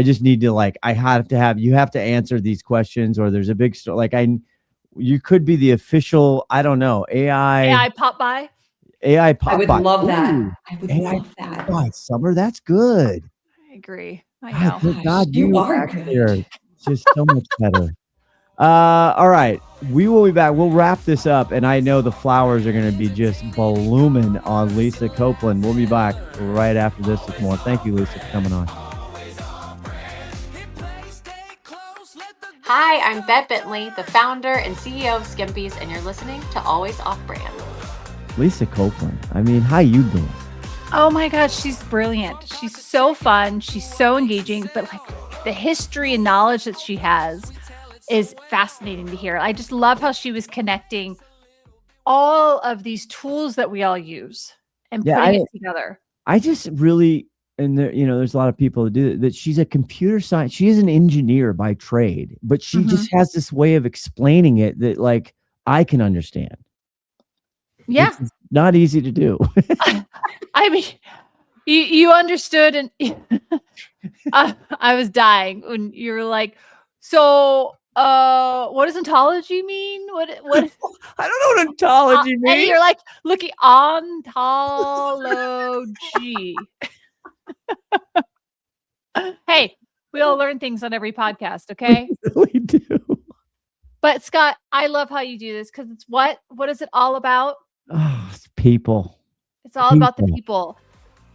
just need to, like, you have to answer these questions, or there's a big story. Like you could be the official, I don't know, AI pop by. AI pop I would by. love that. Ooh, I would AI love that. by Summer, that's good. I agree. I know. Thank God you are good. Just so much better. All right. We will be back. We'll wrap this up, and I know the flowers are going to be just blooming on Lisa Copland. We'll be back right after this with more. Thank you, Lisa, for coming on. Hi, I'm Bette Bentley, the founder and CEO of Skimpy's, and you're listening to Always Off Brand. Lisa Copland, I mean, how you doing? Oh my God, she's brilliant. She's so fun. She's so engaging, but like the history and knowledge that she has is fascinating to hear. I just love how she was connecting all of these tools that we all use and putting it together. I just really, and there, there's a lot of people who do that. She's a computer science. She is an engineer by trade, but she just has this way of explaining it that, like, I can understand. Yeah. It's not easy to do. I mean, you understood, and I was dying when you were like, so what does ontology mean? What I don't know what ontology means. And you're like, looking ontology. Hey, we all learn things on every podcast, okay? We do. But Scott, I love how you do this, because it's what is it all about? Oh, it's people. It's all about the people.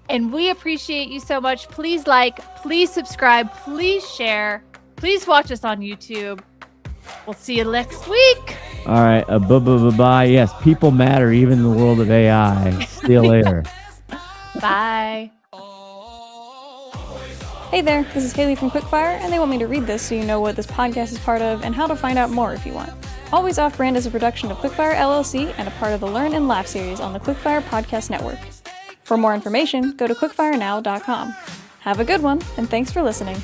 And we appreciate you so much. Please like, please subscribe, please share, please watch us on YouTube. We'll see you next week. All right. Bye. Yes, people matter, even in the world of AI. See you later. Bye. Hey there, this is Haley from Quickfire, and they want me to read this so you know what this podcast is part of and how to find out more if you want. Always Off Brand is a production of Quickfire LLC and a part of the Learn and Laugh series on the Quickfire Podcast Network. For more information, go to quickfirenow.com. Have a good one, and thanks for listening.